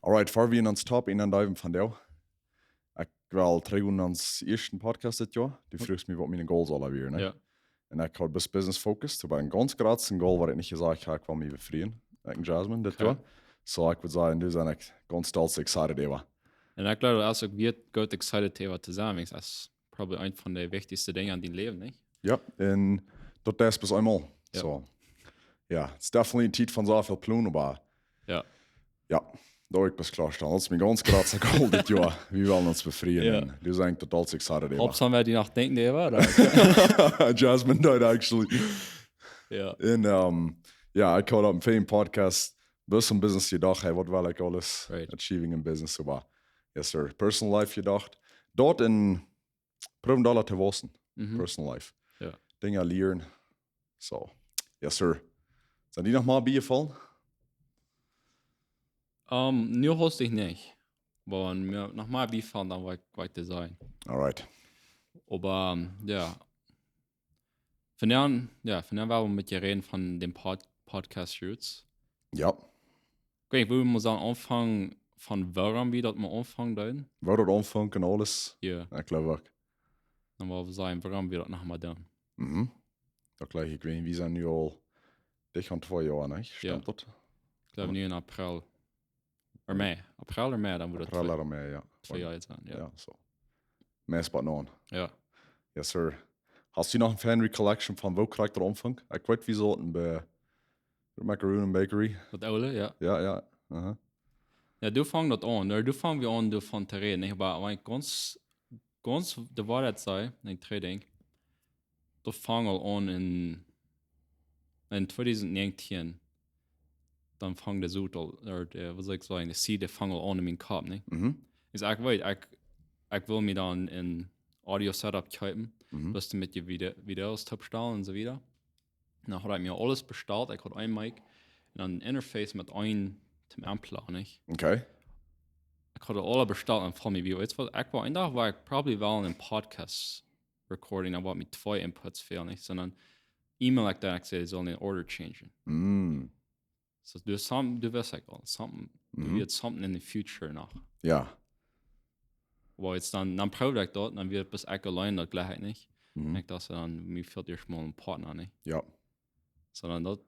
Alright, voor we ons top in en duiven van jou. Ik wil terug aan ons eerste podcast dit jaar. Du vroegst me wat mijn goals al weer, ne? Ja. En ik had best business focused. Aber een ganz grootste goal waar ik niet gezegd heb, ik wil me bevrienden. Ik en Jasmine dit jaar. So ik würde sagen, du zijn ik ganz stolz excited over. En ik glaube, als ik weer goed excited over te zijn, is dat probably een van de wichtigste dingen in die leven, niet? Ja, en dat is bis einmal. Ja. So, ja, het is definitely een tijd van zoveel ploen, maar Ja. ja, daar ik best klaar staan. Dat is mijn ganz grootste goal dit jaar. We willen ons bevrienden. Ja. En du zijn totaal excited over. Ob zijn wij die nog denken, die war? Jasmine died actually. Ja. En ja, ik had op een fijn podcast best een business gedacht. Hey, wat wil ik alles Right. achieving in business? So, maar yes sir, personal life gedacht. Dort in probeer dollar te wassen. Personal life. Ja. Dingen leren. So, yes sir. Zijn die nog maar bijgevallen? Nu host ich nicht. Aber mir noch mal wie fahren, dann war ich Design. Alright. Aber ja. Von dann waren wir mit dir reden von dem Podcast-Shoots. Ja. Ich würde mal sagen, anfangen von warum wir dort mal anfangen dann. Waar dat aanvangen en alles. Ja. Ik geloof ook. Dann wollen wir sagen, warum wir dort noch mal dann. Mhm. Dat gleich, ik weet niet, we zijn nu al dicht aan 2 jaar, ne? Stimmt dat? Ich glaube, nu in April. Oder Mai. April oder Mai, dann würde April oder Mai, ja. 2 Jahre sein. Ja. Ja, so. Mai is pas non. Ja. Yes, sir. Hast du noch een fan recollection van welk karakter omvang? Ik weet wie soorten bij Macaroon Bakery. Das Aule, ja. Ja, ja. Uh-huh. Ja, du fang das an. Du fang wir an, du von zu reden. Ich war ganz, da war das sei, ein Trading. Du fang an in 2019. Dann fang der Sud, oder was soll ich sagen, der Seed, der fang an in meinen Kopf, ne? Mhm. Ist ich weiß, ich will mir dann in Audio-Setup kaufen, bis mit die Videos abstellen und so weiter. Dann hat ich mir alles bestellt. Ich hatte ein Mic und ein Interface mit einem zum Ampler, nicht? Okay. Ich hatte alle bestellt und vor mir wie jetzt was. Ich war ein Tag, war ich probably wel ein Podcast recording, aber mit 2 Inputs fehlen nicht, sondern E-Mail like that, ich sehe, soll den Order changen. Mm. So du wirst like something, du wirst something in the future noch. Ja. Aber jetzt dann probe ich dort, dann wird bis ich allein das gleich nicht. Ich dachte dann, mir fehlt erst mal ein Partner, nicht? Ja. Sondern dort,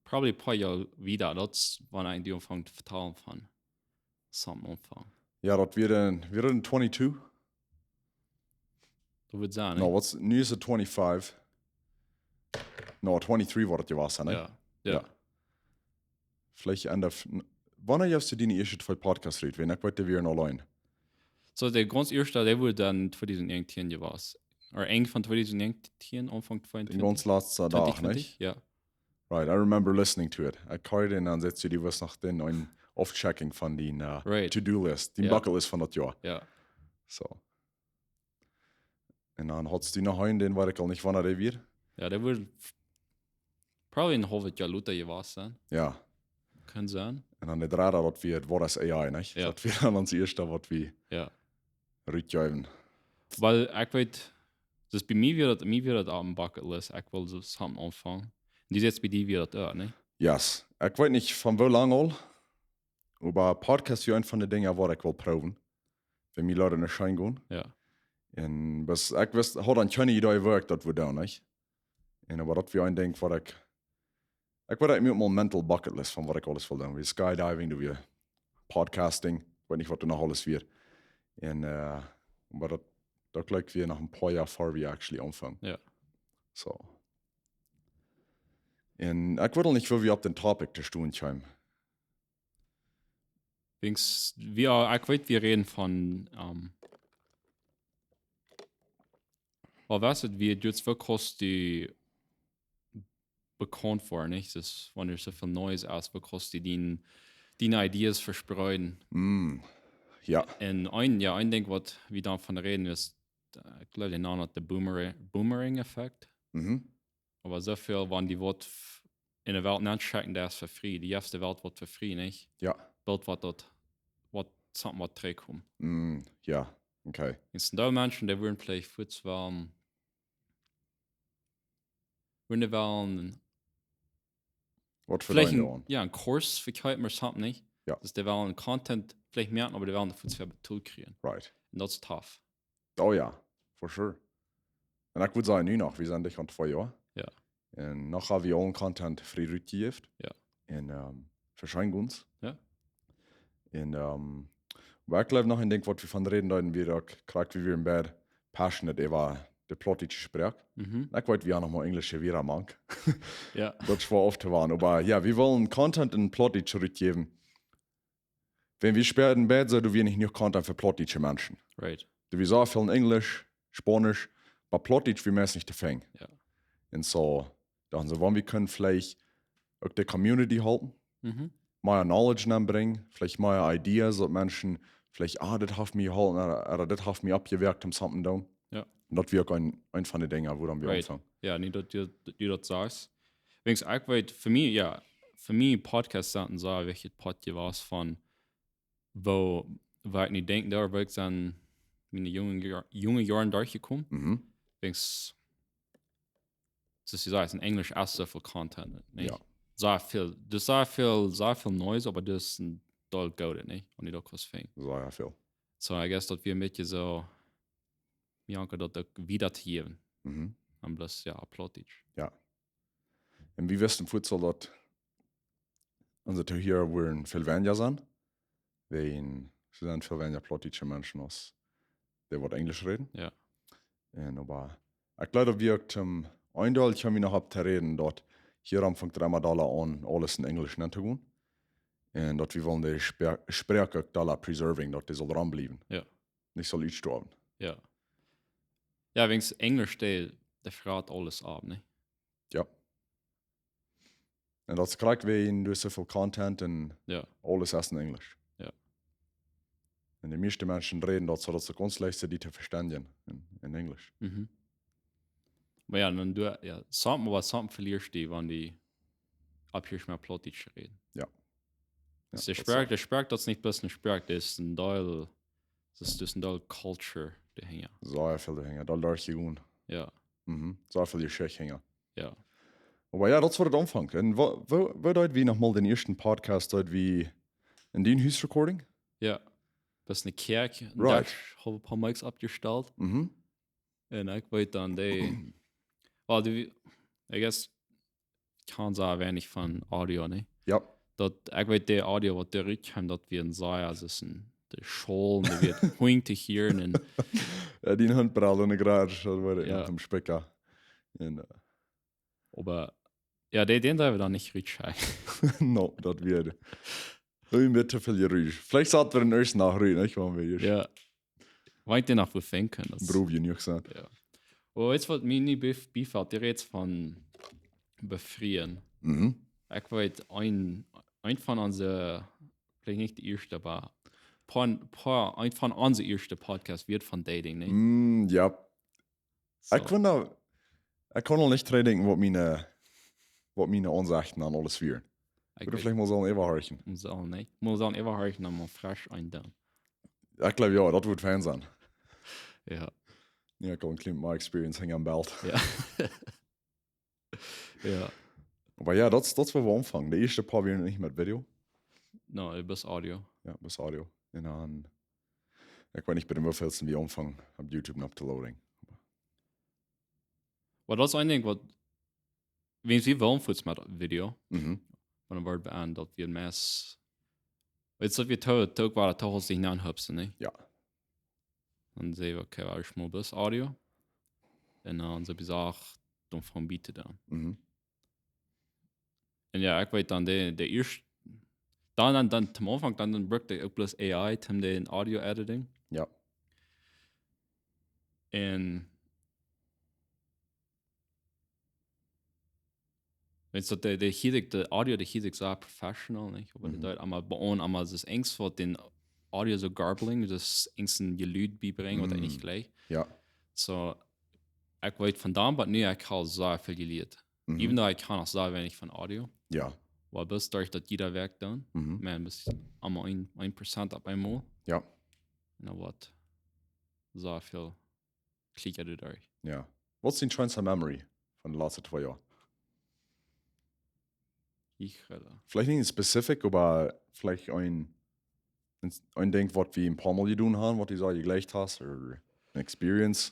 probably ein paar Jahre wieder, das war eigentlich die Anfang zu vertalen von something Anfang. Ja, dat weer een 22. Du würdest sagen, No, nicht? what's nu is het 25. No, 23 wordt het je was, hè? Ja. Ja. Vielleicht end of. Wanneer hast du die eerste 2 podcasts reed? Wenn ik weet weer een online. So, der ganz erste, der wurde dann 2019 gewesen. Oder eng von 2019, Anfang Den 2020. ganz laatste dag, 2020, nicht? ja. Right, I remember listening to it. Ik hoorde en dan zet je die was nog den een off-checking van die Right. to-do-list. Die Ja. bucketlist van dat jaar. Ja. So. En dan had je nog een, den weet ik al niet wanneer die weer. Ja, der wurde probably ein halbes Jahr Luther gewesen sein. Ja. Kann sein. En dan de draad dat weer, het wordt als AI, nicht? Ja. Dat weer dan ons eerste wat we Ja. rutjuiven. Weil ich weiß, das bei mir wird das auch ein Bucketlist. Ich will so something anfangen. Und die jetzt bei dir wird das auch, ne? Yes. Ik weet niet van hoe lang al, maar podcast is een van de dingen waar ik wil proeven. Wenn wir Leute in de Schein gaan. Ja. En bes, ik wist, had een kleine idee werk dat we doen, nicht? En aber dat weer een ding wat ik weet dat ik met mijn mental bucketlist van wat ik alles wil doen. Weer skydiving, doe weer podcasting. Ik weet niet wat er nog alles weer. En, maar dat lijkt weer nog een paar jaar voor we actually aanvangen. Ja. So. En ik weet al niet veel wie op den topic te stoen komen. Ich weiß, wir reden von, aber weißt du, wie jetzt wirklich die bekannt war, nicht? Das, wenn er so viel Neues aus, wirklich die Ideas verspreiten. Ja. Und ein Ding, was wir davon reden, ist, ich glaube, den Namen hat der Boomerang-Effekt. Aber so viel, wenn die Wort in der Welt nicht checken, der ist für free. Die erste Welt wird für free, nicht? Ja. Bild, was something was zurückkommt. Ja. Okay. Es sind da Menschen, die würden vielleicht kurz waren, Wat voor vielleicht dein Jahren? ein Kurs verkaufen oder something, nicht? Ja. Dus die willen Content vielleicht merken, aber die willen dafür zwar betont kriegen. Right. Und das ist tough. Oh ja, for sure. En ik moet zeggen, nu nog, we zijn dicht aan 2 jaar. Ja. En nog hebben we al content vrij uitgegeven. Ja. En verschijnt ons. Ja. En maar ik geloof nog in denk wat we van reden, dan weer ook krijgt we weer een bed passionate over de plottische spraak. Ik weet wie nog maar Englisch weer aan mank. Ja. Dat is wel oft te waren. Aber ja, wir wollen Content in plottische zurückgeben. Wenn wir später in Bed sind, du wir nicht nur Content für plottische Menschen. Right. Du wir so viel in Englisch, Spanisch, aber plottisch wir meist nicht fangen. Ja. Und so, dann so, wann wir können vielleicht auch die Community halten, mehr Knowledge bringen, vielleicht mehr Ideas, dass Menschen vielleicht, das hat mich gehalten, oder das hat mich abgewirkt, um something down. Ja. Und das wäre ein von den Dingen, wo dann wir Right. anfangen. Ja, nicht, dass du das sagst. Wenigstens, ich weiß, für mich Podcasts sind so, welche Podcast was von, wo ich nicht denke, da war ich dann meine junge Jahren durchgekommen. Wenigstens, das ist ja, in Englisch auch so viel Content, nicht? Ja. So viel Neues, aber das ist ein doll gut, nicht? Und nicht auch was fängt. So ja viel. So, I guess, dass wir mit so, Bianca, das wiedergeben. Und bloß, ja, plottig. Ja. Und wie wirst du im Futsal, dass unsere hier wollen viel weniger sein? Weil sie sind viel weniger plottische Menschen, als die was Englisch reden. Ja. Und aber ich glaube, wir zum Eindal können wir noch ab reden, dort hier am Anfang $3 an, alles in Englisch zu tun. Und dort wir wollen die Sprache da preserving, dort die soll dranbleiben. Ja. Nicht soll aussterben. Ja. Ja, wenigstens Englisch, der fragt alles ab, ne? Ja. Und das kriegt wir in so viel Content und Ja. alles erst in Englisch. Ja. Und die meisten Menschen reden dort so, dass es ganz leicht ist, die zu verständigen in Englisch. Aber ja, dann something verlierst du, wenn die abhörst mehr plottisch reden. Ja. Der Sprache, das ist nicht bloß eine Sprache, das ist ein Teil, das ist ein Teil Culture, der hängt. So viel dahinter, da darf ich gehen. Ja. So viel Geschichte hängen. Ja. Aber ja, das war der Anfang. Und wo dort wie nochmal den ersten Podcast dort wie in den Haus-Recording? Ja. Das ist eine Kirche, Right. Ich habe ein paar Mics abgestellt. Mhm. Und ich weiß dann, I guess, ich kann sagen, wenig von Audio, ne? Ja. Ich weiß, der Audio, was der rückkommt, das wird ein Sei, also es ist der Schall, der wird pointig hier. Und Ja, die Handbrille in der Garage, das war Ja. am Specker. Und, aber, ja, den da wir dann nicht richtig. no, das wird. Ein bisschen viel Geräusch. Vielleicht sollten wir den ersten nachreden, nicht? Wenn wir hier Ja. Weil ich den auch finden können. Beruf nicht gesagt. Ja. Aber jetzt, was mir nicht befällt, der redet von befrieren. Ich weiß, ein von unseren, vielleicht nicht die erste, aber ein von unseren ersten Podcasts wird von Dating, ne? Ja. So. Ich kann noch nicht dran denken, was meine Ansichten an alles wären. Ich Oder weiß, vielleicht mal so ein Eberhörchen. muss auch nicht. Muss auch immer hören, dann mal frisch eindown. Ich glaube, ja, das wird Fan sein. Ja. Ja, ich kann ein my experience hängen am Belt. Ja. Ja. Aber ja, das war der Anfang. Der erste paar wären nicht mit Video. No, bis Audio. Ja, bis Audio. Und dann, ich weiß nicht, bei dem wievielsten wir anfangen, auf YouTube noch zu loading. Aber das ist ein Ding, was, wenn sie wollen, für das Video, Mhm. von der Wort bean, dass wir ein Mess, jetzt sind wir tot war, da hast du dich anhüpfen, ne? Ja. Dann sehen wir, okay, war ich mal bis Audio. Und dann so gesagt, dann von Biete dann. Mhm. Und ja, ich weiß dann, der erste, dann zum Anfang, dann braucht der auch bloß AI, zum den Audio-Editing. Ja. Und wenn so der Audio, der hiedig so professional, nicht? Aber der einmal bei uns, einmal das Angst vor den Audio so garbling, das Angst ein Gelüt beibringen, oder nicht gleich. Ja. So, ich weiß von da, aber nee, ich kann so viel geliert. Even though ich kann auch so wenig von Audio. Ja. Weil bis durch das jeder Werk dann, man, bis einmal 1% ab einmal. Ja. Na was? So viel klicker du durch. Ja. Was ist dein schönste Memory von den letzten 2 Jahren? Ich rede. Vielleicht nicht specific, aber vielleicht ein Ding, was wir ein paar Mal getan haben, was du so gleich hast, oder eine Experience.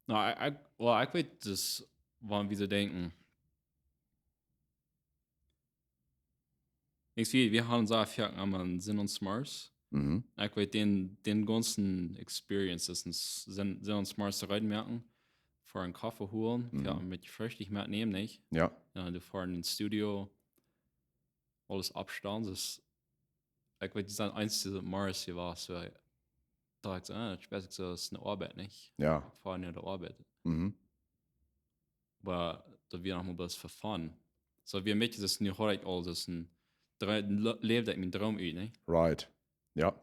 Nou, ik weet dus waarom wie ze denken. Ik zie, wir haben so viel am Sinn und Smars. Mhm. Ich weet den ganzen Experiences sind uns Smars reinmerken. Vor einen Kaffee holen, mit richtig mitnehmen, nicht? Ja, Ja, du fahren ins Studio, alles abstellen. Das, ich weiß, das ist einzige Mars hier war, so, da ich so, ich weiß, so ist eine Arbeit, nicht? ja. Ich fahre nicht der Arbeit. Mhm. Aber da wir noch mal was für Fun. So, wir möchten das nicht heute all das ein, lebt mein Traum ein, nicht? Right. Ja.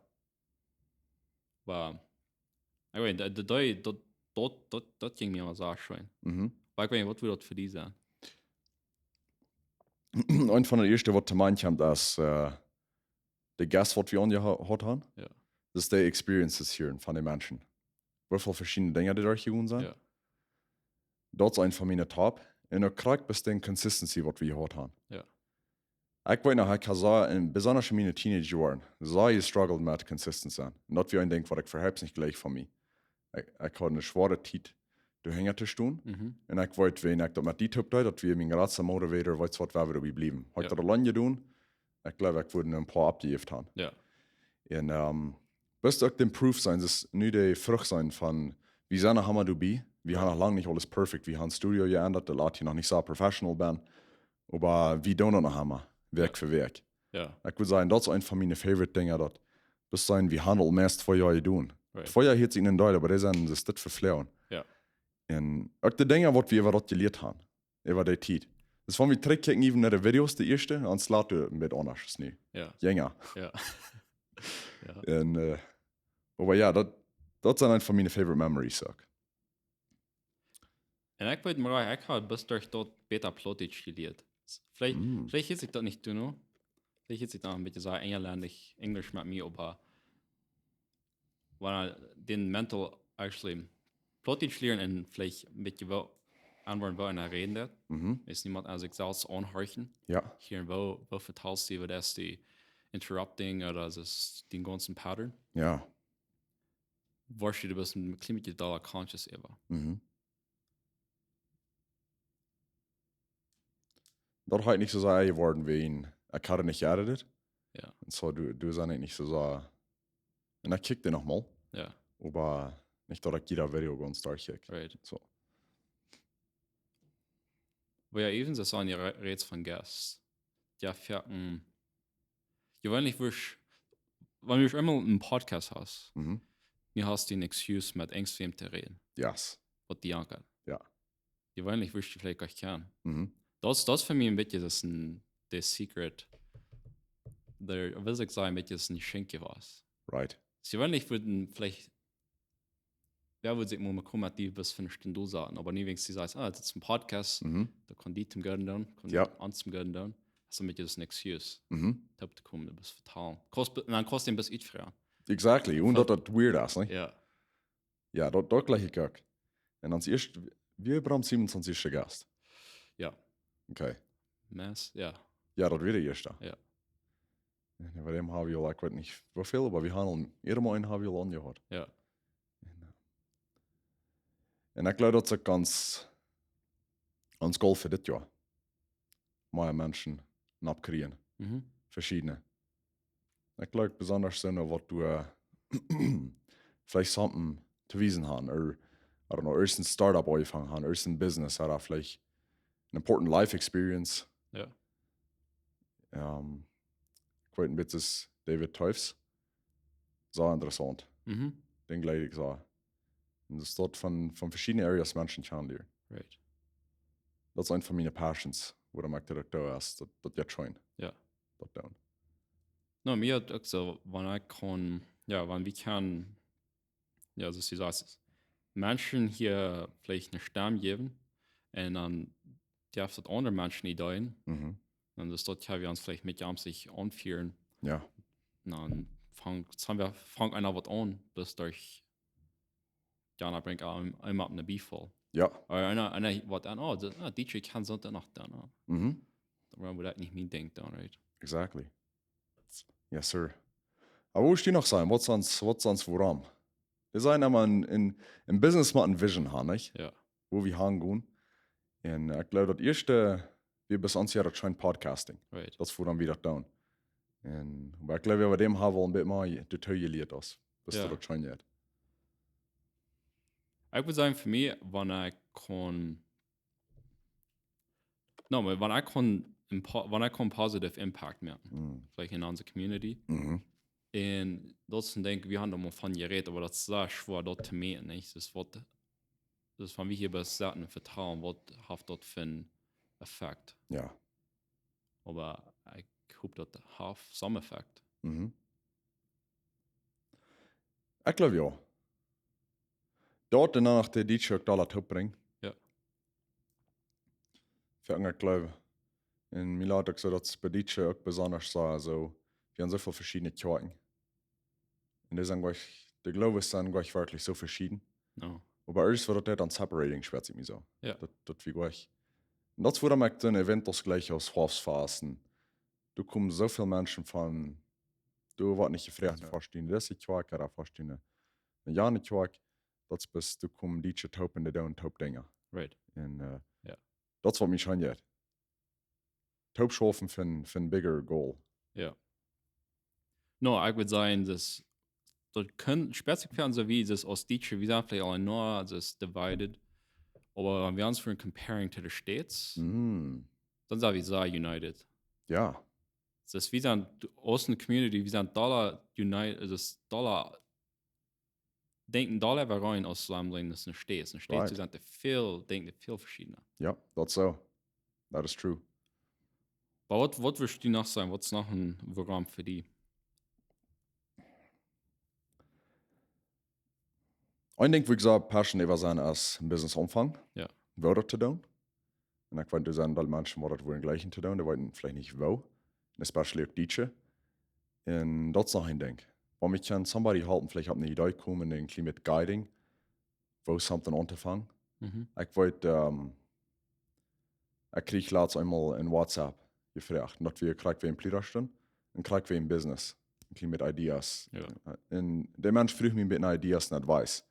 Aber, ich weiß, das ging mir mal so schön. Mhm. Aber ich weiß nicht, was wird das für die sein? Ein von der ersten, was du meint haben, dass der Gast, was wir angehört haben, Ja. das ist die Experiences hier von den Menschen. Wie viele verschiedene Dinge, die da gewesen sind. Ja. Das ist ein von meinen Top. Und er kriegt bis den Consistency, was wir gehört haben. Ja. Ich weiß noch, ich habe so, besonders in meinen Teenage-Jahren, so gestruggelt mit Consistency. Und das wie ein Ding, was ich verhältst nicht gleich von mir. Ich hatte eine schwere Zeit, du hängst zu tun. Mhm. Und ich wollte, wenn ich das mit die Typ dass wir mein ganzer Motivator, was wir dabei bleiben. Ich habe das lange getan. Ich glaube, ich würde ein paar abgegeben haben. Ja. Und bis auch den Proof sein, das ist nicht die Frucht sein von, wie sehr haben wir du bei. Wir haben noch lange nicht alles perfekt. Wir haben das Studio geändert, der Leute hier noch nicht so professional bin. Aber wir tun noch haben wir, Werk für Werk. Ja. Ich würde sagen, das ist ein von meinen Favorite-Dingen, dass bis sein, wir handeln meist 2 Jahre tun. Right. 2 Jahre hier in Deutschland, aber das sind das verflauen. Ja. Und auch die Dinge, die wir über das gelernt haben, über die Zeit. Das waren wir zurückkicken, even in den Videos, die erste, und es lädt ein bisschen anders als nie. Ja. Jünger. Ja. Ja. Und, aber ja, das sind einfach meine Favorite Memories. Auch. Und ich wollte mir ich habe bis durch dort Beta Plotic studiert. Vielleicht ist ich das nicht tun, vielleicht ist ich da ein bisschen so englisch mit mir, aber wenn den Mental actually Plotic lernen und vielleicht ein bisschen antworten wollen, reden, ist niemand als ich selbst anhorchen. Ja. Hier, wo verteilst du, das die Interrupting oder das den ganzen Pattern? Ja. Wahrscheinlich du bist ein klimatischer Dollar conscious ever. Mhm. Das hat nicht so sehr geworden wie ihn. Ich hatte nicht geeditet. Ja. Und so, du bist eigentlich nicht so. Und ich kickte nochmal. Ja. Aber nicht, dass ich jeder Video ganz durchkicke. Right. So. Aber ja, eben das waren die Räts von Gast. Ja, gewöhnlich wenn du immer einen Podcast hast, mir hast du eine Excuse mit Ängsten zu reden. Yes. Was die angeht. Ja. Gewöhnlich wirst du vielleicht gar nicht kennen. Mhm. Das für mich ein bisschen das der Secret. Der, will ich sagen, ein bisschen das ein Schenke was. Right. Gewöhnlich würden vielleicht, wer würde sich mal kommen, die bis 5 Stunden sagen, aber nie wenigstens sagst, das ist ein Podcast, da kann die zum Gönnen down, kann Ja. die an zum Gönnen down. Also mit das eine Excuse. Mhm. Da zu kommen, du bist vertalen. Dann kostet ein bisschen früher. Exactly. Und das weird ist, ne? Ja. Ja, dort gleich ich auch. Und als erst, wir haben 27. Gast. Ja. Okay. Mass, ja. Ja, das wird der erste. Ja. Ja, bei dem habe ich, ich weiß nicht, wie viel, aber wir haben jeder mal einen habe ich angehört. Ja. Und ich glaube, das ist ganz Goal für das Jahr. Mehr Menschen abkriegen. Mhm. Verschiedene. Ich glaube, besonders sind, was du vielleicht something zu wiesen haben. Oder, I don't know, erst ein Startup angefangen haben, erst ein Business, oder vielleicht an important life experience. Ja. Ich weiß nicht, das David Teufs. So interessant. Mhm. Den gleich ich so. Und das dort von verschiedenen Areas Menschen kennenlernen. Right. Das ist eine von meinen Passions, wo der Markt da ist, das jetzt schon. Ja. Das down. No, mir hat auch so, wenn ich kann, ja, wenn wir können, ja, so sie sagt, Menschen hier vielleicht eine Stimme geben und dann darf das andere Menschen Ideen. Mhm. Und das dort ja wir uns vielleicht mit sich anführen. Ja. Und dann fang einer was an, bis durch Jana bringt einmal eine Bifall. Ja. En wat dan, DJ kan zo nog dan. Mhm. Dan moet dat niet mijn ding dan, right? Exactly. Yes, sir. Aber wo ich die noch sein? Was sonst woran? Wir sind immer in Business mal ein Vision haben, nicht? Ja. Wo wir hingehen. Und ich glaube, das erste, wir bis ans Jahr das scheint Podcasting. Right. Das fuhr dann wieder down. Und aber ich glaube, wir bei dem haben wir ein bisschen mehr detailliert das. Bis Ja. du das schon jetzt. Ich würde sagen, für mich, wenn ich kann, no, wenn ich kann positive Impact merken, Mhm. vielleicht in unserer Community. Mhm. Und das denke wir haben da mal von geredet, aber das ist sehr schwer dort zu messen, nicht? Das von wie hier bei certain Vertrauen, was hat dort für einen Effekt. Ja. Aber ich hoffe, das hat some Effekt. Mhm. Ich glaube ja. Dort danach der DJ Dollar top bringen. Ja. Für ich glaube, in Milad so, dass bei DJ auch besonders so, also wir haben so viele verschiedene Kirchen. Und die sind gleich, die Glaube sind gleich wirklich so verschieden. No. Aber alles wird das dann separating, schwätze ich mir so. Ja. Das wie gleich. Und das wurde mir so ein Event das gleich aus Horstphasen. Du kommst so viele Menschen von, du warst nicht gefragt, verstehen, das ist Quark, oder verstehen, ja, nicht Quark, das bist du kommst DJ Top und die und Top Dinger. Right. Und Ja. das war mich schon jetzt. Top schaffen für ein bigger Goal. Ja. No, ich würde sagen, das können speziell werden so wie das aus DJ, wie gesagt, vielleicht auch nur das divided. Aber wenn wir uns für comparing to the States, Mhm. dann sagen wir so United. Ja. Das ist wie sind aus der Community, wie sind Dollar United, das Dollar denken Dollar war rein aus Landländern, das ist ein States. In States Right. sind denken viel verschiedener. Ja, that's so. That is true. Aber was würdest du noch sagen? Was ist noch ein Programm für die? Ein Ding, wo ich sage, Passion über sein als Business-Umfang. Ja. Wörter zu tun. Und ich wollte sagen, weil Menschen wollen das wohl gleichen zu tun, die wollten vielleicht nicht wo. Especially auch DJ. Und das ist noch ein Ding. Wenn mich kann somebody halten, vielleicht habe eine Idee kommen, ein bisschen mit Guiding, wo something anzufangen. Mhm. Ich wollte, ich kriege laatst einmal in WhatsApp gefragt, dass wir kriegen wir in Pliererstunden und kriegen wir in Business. Ein bisschen mit Ideas. Ja. Und der Mensch fragt mich mit Ideas und Advice.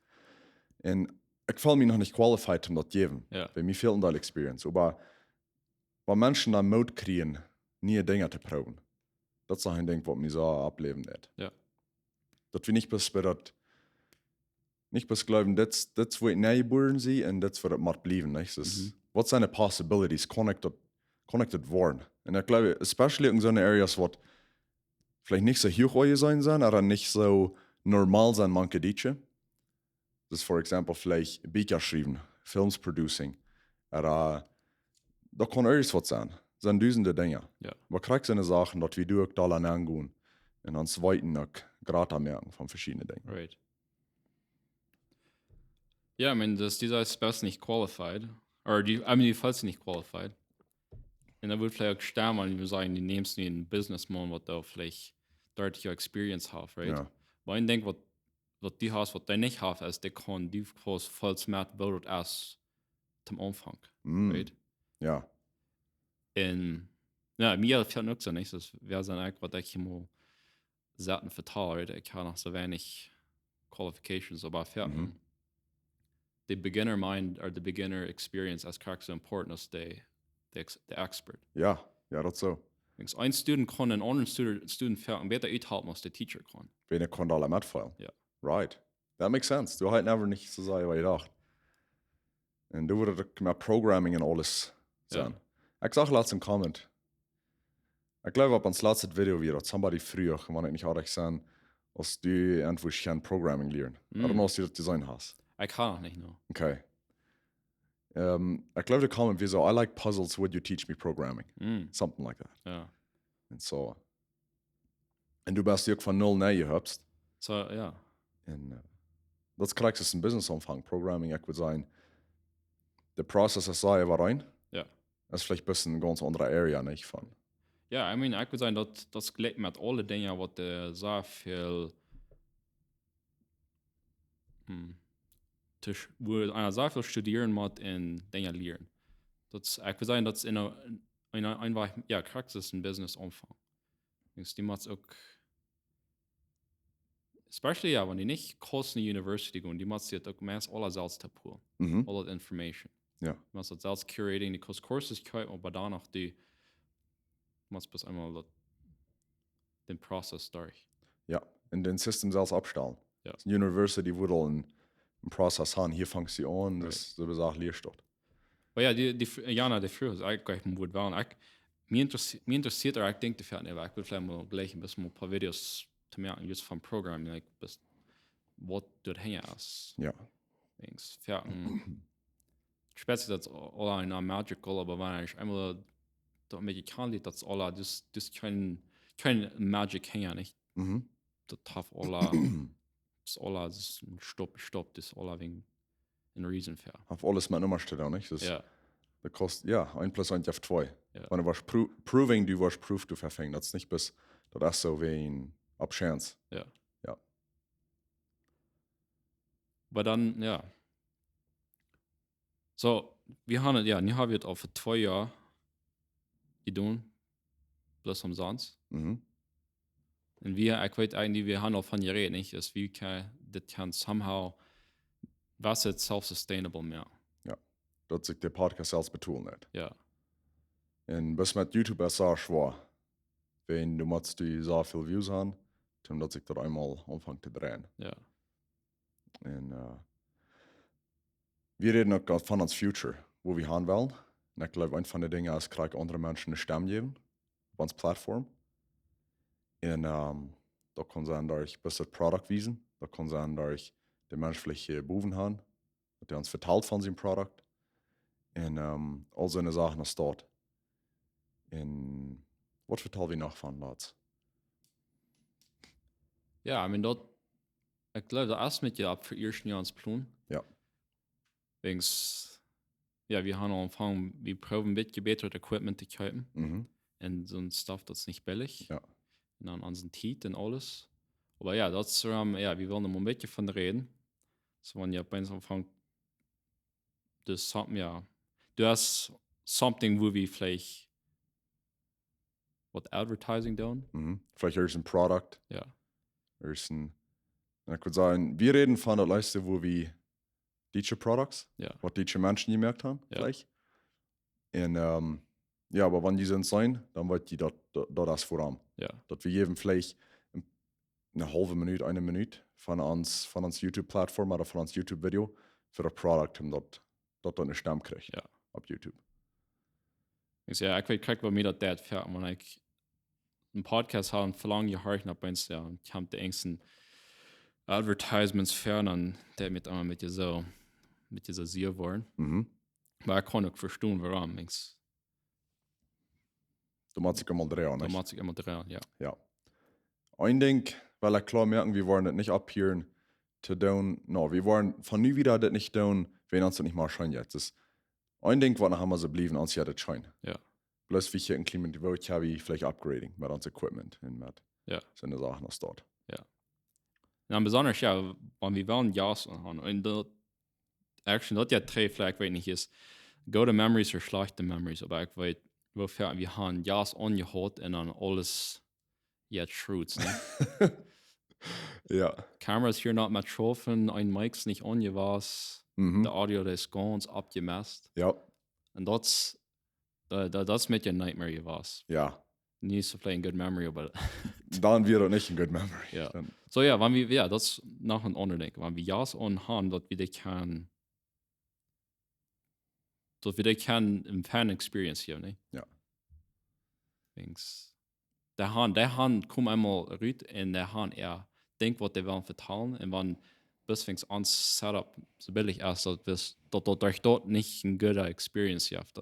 Und ich fühle mich noch nicht qualified, um das zu geben. Ja. Weil mir fehlt da Experience. Aber wenn Menschen dann Mut kriegen, neue Dinge zu proben, das ist ein Ding, was mir so ableben wird. Ja. Dass wir nicht bis glauben, das wo ich näher bohren sie und das wird das mal bleiben. Nicht? Was sind die Possibilities, connected worden? Und ich glaube, especially in so einer Areas, wo vielleicht nicht so hoch sein sollen, aber nicht so normal sein, manche DJ. Das ist, for example, vielleicht Bücher schreiben, Films producing. Oder da kann alles was sein. Das sind tausende Dinge. Ja. Man kriegt so eine Sachen, dass wir durch da angehen und dann zweiten auch gerade merken von verschiedenen Dingen. Right. Ja, I mean, dieser ist besser nicht qualified. Oder die falls nicht qualified. Und da wird vielleicht auch sterben, wenn wir sagen, die nimmst du in Businessman, was da vielleicht dort your Experience hat, right? Ja. Weil ich denke, was die hast, was die nicht hast, ist, die kann die falls mehr bildet als zum Anfang, right? Ja. Und ja, mir fällt nichts an, das wäre dann eigentlich, was ich immer selten vertraue, ich habe noch so wenig Qualifications, aber fällt the beginner mind or the beginner experience as correct so important as the expert. Ja, das ist so. Ein Student kann einen anderen Student fällen, besser uithalten als der Teacher kann. Wenn ich kann alle mitfallen. Ja. Right. That makes sense. Du halt never nicht so sein, wie ich dachte. Und du würdest mehr Programming und alles sein. Ja. Ich sag letzten Comment. Ich glaube, ab ans letzte Video wieder, somebody früher, wenn ich nicht richtig sein, als du irgendwo schon Programming lernen. Oder noch, als du das Design hast. Ich kann auch nicht nur. Okay. Ich glaube, der Comment wie so, I like puzzles, would you teach me programming? Something like that. Ja. Und so. Und du bist dir von null näher gehabt. So, ja. Und das kriegst du im Business-Umfang. Programming, ich würde sagen, der Prozess ist sei war rein. Ja. Das ist vielleicht ein bisschen eine ganz andere Area, nicht von. Ja, I mean, ich würde sagen, das gleicht mit allen Dingen, was der sehr viel wo einer sehr viel studieren muss und Dinge lernen. Ich würde sagen, das in einfach, ja, Praxis in Business Umfang. Die muss auch, especially, ja, wenn die nicht kurz in die University gehen, die muss jetzt auch meist alles selbst tapuen. Mhm. All that information. Ja. Die muss das selbst curating, die Kurses kaufen, aber danach die muss bis einmal den Prozess durch. Ja, in den System selbst abstellen. Ja. Das University würde einen Prozess haben, hier fängt sie an, das ist auch Lehrstoff. Aber ja, Jana, die früher ist eigentlich gut waren. Mir interessiert ich denke, die Fernsehen, ich will vielleicht mal gleich ein bisschen ein paar Videos zu merken, just vom Programm, like, was dort hängen ist. Ja. Wings, Fernsehen. Speziell das alle in Magical, aber wenn ich einmal da mit kann, das alle, das kein Magic hängen, nicht? Mhm. Das darf alle, das alle, das ist Stopp, das alle wegen ein Reason für. Auf alles mit Nummer steht auch nicht. Das, Ja. das kostet, ja, 1 plus 1 auf 2. Ja. Wenn du was proving, du was proof, du verfängst. Das ist nicht bis, das ist so wie ein Abchance. Ja. Ja. Aber dann, ja. So, wir haben ja, nu haben wir auf 2 Jahre getan, bloß umsonst. Mhm. Und ich weiß eigentlich, wir haben auch von geredet, nicht, dass wie das kann somehow, was ist self-sustainable mehr. Ja. Das sich der Podcast selbst betonen nicht. Ja. Und bis mit YouTube ist auch schwer. Wenn du musst die so viel Views haben, dann dass sich das einmal anfangen zu drehen. Ja. Und wir reden auch von uns Future, wo wir haben wollen. Und ich glaube, ein von den Dingen ist, krieg andere Menschen eine Stimme geben auf uns Plattform. Und da kann sein, dass ich das Produkt wiesen. Da kann sein, dass ich den menschlichen Buben haben, der uns verteilt von seinem Produkt. Und all so eine Sachen ist dort. Und was verteilen wir noch von dort? Ja, ich dort, ich glaube, da ist mit dir ab für ersten Jahr ins Plan. Ja. Wings, ja, wir haben angefangen, wir proben ein bisschen besser Equipment zu kaufen. Mhm. Und so ein Stuff, das ist nicht billig. Ja. Und dann an Tiet und alles. Aber ja, das ja, wir wollen noch ein bisschen von reden. So, wenn ja bei uns anfangen, das ja, du hast something, wo wir vielleicht what Advertising tun. Mhm. Vielleicht ist ein Produkt. Ja. Ich würde sagen, wir reden von der Leiste, wo wir diese Products, Ja. was diese Menschen gemerkt haben, Ja. vielleicht. Und ja, aber wenn die sind sein, dann wird die dort das voran. Ja. Dass wir geben vielleicht eine halbe Minute, eine Minute von uns YouTube-Plattform oder von uns YouTube-Video für das Produkt, um dort eine Stimme kriegt. Ja. Auf YouTube. Ich sage, ich kriege bei mir das fährt, wenn ich einen Podcast habe und verlange ich hören, ab eins, ja, und ich habe die engsten Advertisements fern, der mit einmal mit dieser Sier wollen. Mhm. Aber ich kann auch verstehen, warum. Du machst dich immer drehen, Da nicht? macht sich immer dran, ja. Ja. Ein Ding, weil ich klar merken, wir wollen das nicht abhören, zu tun. No, wir wollen von nie wieder das nicht tun, wenn uns das nicht mal scheint jetzt. Das ein Ding, was nachher mal so blieben, uns ja das scheint. Ja. Bloß wie hier in Klima, wo ich habe vielleicht Upgrading mit uns Equipment und mit Ja. so eine Sachen aus dort. Ja, besonders, ja, wenn wir wollen, ja, und das, actually, das ja drei vielleicht, wenn nicht ist, gute Memories oder schlechte Memories, aber ich weiß, wofür wir haben ja angehört und dann alles jetzt schrutz, ne? Ja. Kameras hier nicht mehr getroffen, ein Mics nicht angewasst, Mhm. der Audio ist ganz abgemasst. Ja. Und das mit your Nightmare gewesen. Ja. Nicht so vielleicht ein good memory, aber Dann wird das nicht ein good memory. ja. Dann, So ja, wenn wir, ja, das nach und anderen denken, wenn wir ja so haben, dass wir im Fan-Experience hier, ne? Ja. Things. Der Hand kommt einmal rüt und der Hand denkt, was der wollen verteilen und wenn bis fängt an Setup so billig ist, dass durch dort nicht ein guter Experience habt,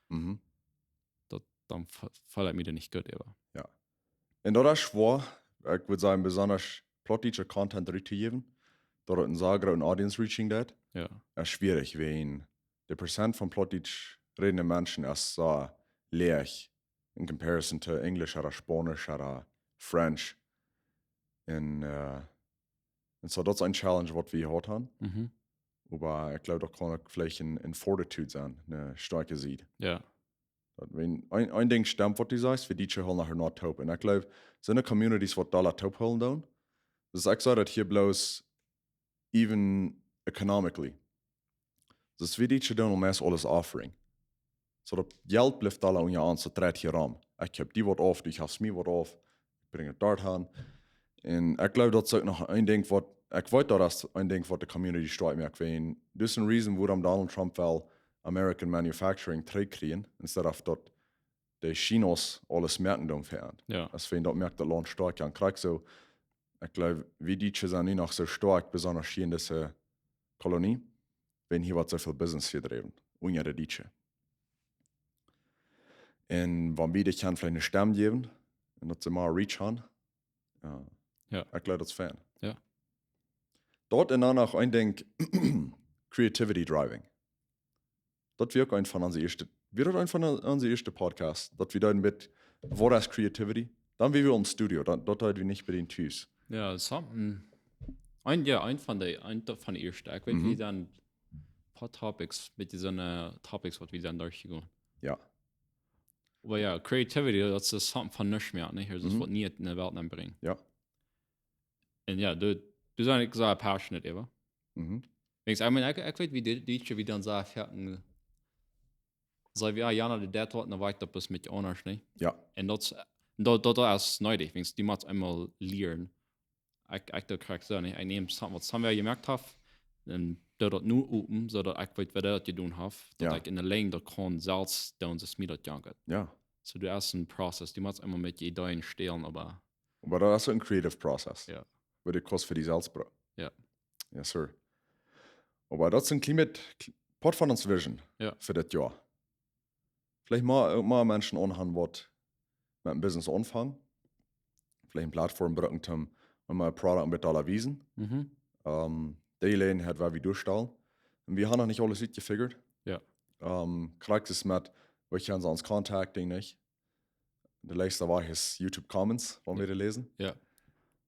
mhm. dann fällt mir das nicht gut über. Ja. Und das ist schwer, ich würde sagen, besonders plottischer Content reinzugeben, da ein Sager und Audience Reaching dat, Ja. ist schwierig, wenn der Prozent von plottisch redenden Menschen ist so leer in comparison to English oder Spanisch oder French. Und so das ist ein Challenge, was wir gehabt haben. Mhm. Aber ich glaube, da kann auch vielleicht in Fortitude sein, eine starke Sieg. Ja. Wenn ein Ding stimmt, was du sagst, für die holen nachher noch top. Und ich glaube, sind die Communities, die da top holen dann, das ist auch so, dass hier bloß even economically. Das ist wie die dann meist alles offering. So dat geld bleibt alle an je aan, so dreht hier aan. Ik heb die wat af, du hast mir wat af, ik breng het dort aan. En ik geloof dat is ook nog een ding wat, ik weet dat is een ding wat de community strijd merkt. Dus een reason waarom Donald Trump wel American manufacturing terugkriegen, instead of dat de Chinos alles merken dan verändert. Ja. Als wenn dat merkt dat Land stark aan krijgt, so, ik geloof, wie die zijn nu nog zo stark, besonders hier in deze kolonie, wenn hier wat zoveel business hier drijven, onder de Dietsche. En wanneer we kan vielleicht een stem geven, en dat ze maar reach gaan, Ja. ik geloof dat is fijn. Ja. Dort en dan nog een ding, creativity driving. Dat wir auch ein von unserer ersten, unserer ersten Podcast, dat wir dann mit, what is creativity? Dann wie wir im Studio, dort halt wir nicht bei den Tüs. Ja, something. Ein von der ersten. Ich weiß, wie dann ein paar Topics mit diesen Topics, was wir dann durchgehen. Ja. Aber ja, Creativity, das ist something von nichts mehr, nicht? Das ist was nie in der Welt bringen. Ja. Und ja, du bist eigentlich sehr passionate, aber. Mhm. Ich meine, ich weiß, wie die dann sagen, so wie Jana, der dort noch weiter bis mit Owners, nicht? Ja. Und das ist neidig, wenn die mal einmal lernen. Ich krieg so nicht. Ich nehme was haben wir gemerkt haben, und dort nur oben, so dass ich weiß, was das tun habe, dass ich in der Länge der kann selbst dann das mir das janket. Ja. So du hast einen Prozess, die muss einmal mit Ideen stehlen, aber. Aber das ist ein creative process. Ja. Wo die kost für die Salzbrot. Ja. Ja, sir. Aber das ist ein Klimat, Part von uns Vision für das Jahr. Vielleicht mal Menschen anhören, was mit dem Business anfangen. Vielleicht eine Plattform brauchen, um mal ein Produkt mit aller Wiesen. Die Lane hat wir wie durchstellen. Und wir haben noch nicht alles gefigert. Ja. Kriegst es mit, wo ich uns ans Contacting nicht. Der letzte war his YouTube Comments, wollen wir die lesen. Ja.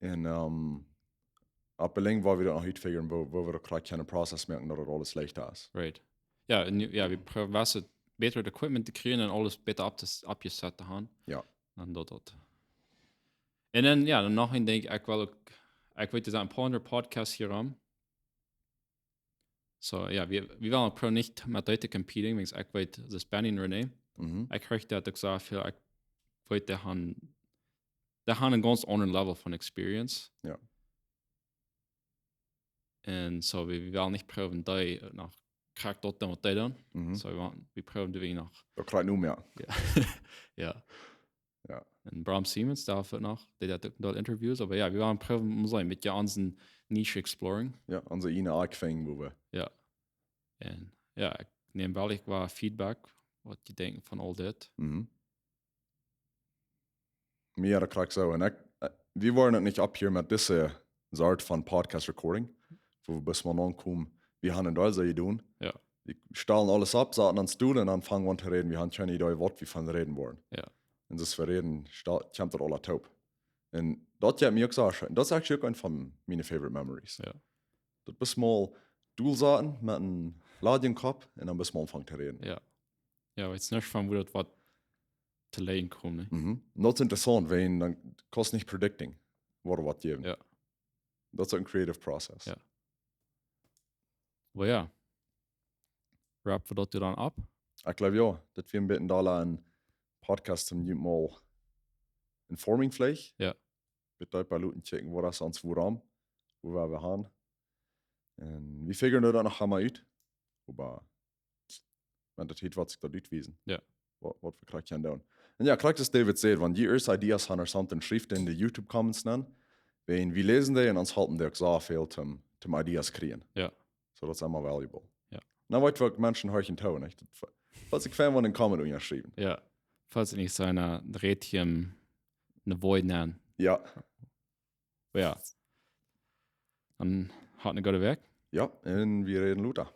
Und ab Belang war wir noch nicht figuren, wo wir gerade keinen Prozess merken, dass das alles leicht ist. Right. Ja, und ja, wir probieren besser Equipment zu kriegen und alles besser abgesetzt zu haben. Ja. Und dort. Und dann, ja, dann noch ein Ding, ich will ein paar andere Podcasts hier haben. So, ja, wir wollen pro nicht mit Leuten competing, weil ich will das Benny und René. Ich höre, dass ich sage, ich will, die haben einen ganz anderen Level von Experience. Ja. Und so, wir wollen nicht probieren, die nach krijg dort dan wat dan. So we probeeren we nog. Dat krijg je nu meer. Ja. Ja. En Bram Siemens daarvoor nog. Die had ook dat interviews. Maar ja, we waren proberen zijn met je onze niche exploring. Ja, onze ene aanvang wo we. Ja. En ja, ik neem wel echt wat feedback. Wat je denkt van al dit. Meer dat krijg ik zo. En we waren het niet op hier met deze soort van podcast recording. Wo we best wel aankomen. Wir haben das so getan. Ja. Wir stellen alles ab, saßen ans Stuhl und dann fangen wir an zu reden. Wir haben keine Idee, was wir von reden wollen. Ja. Und das Verreden kommt dort alle taub. Und das hat mir gesagt, das ist eigentlich auch eine von meinen favorite memories. Ja. Das bis mal Stuhl saßen mit einem Ladienkopf und dann bis mal anfangen zu reden. Ja. Ja, weil es nicht von wo das was zu legen kommt. Und das ist interessant, weil dann kannst du nicht predicting, was geben. Ja. Das ist ein creative process. Ja. Aber ja, wrap wir das dann ab? Ich glaube ja, dass wir ein bisschen da einen Podcast zum mal informing vielleicht. Ja. Bitte bei Leuten checken, wo das uns woran, wo wir haben. Und wir figuren das noch einmal aus. Aber wenn das geht, was sich da durchwiesen. Ja. Was wir gerade können. Und ja, kriegt es David sagt, wenn die erste Ideas haben oder something, schreibt in die YouTube-Comments dann. Wenn wir lesen die und uns halten die auch so viel zum Ideas kriegen. Ja. So das ist immer valuable. Ja. Na, weit wir Menschen hören tun, nicht? Falls ich fan von den Comment unterschrieben. Ja. Falls nicht so eine Rädchen eine Void nennen. Ja. Ja. Dann hat eine gute Weg. Ja, und wir reden Luther.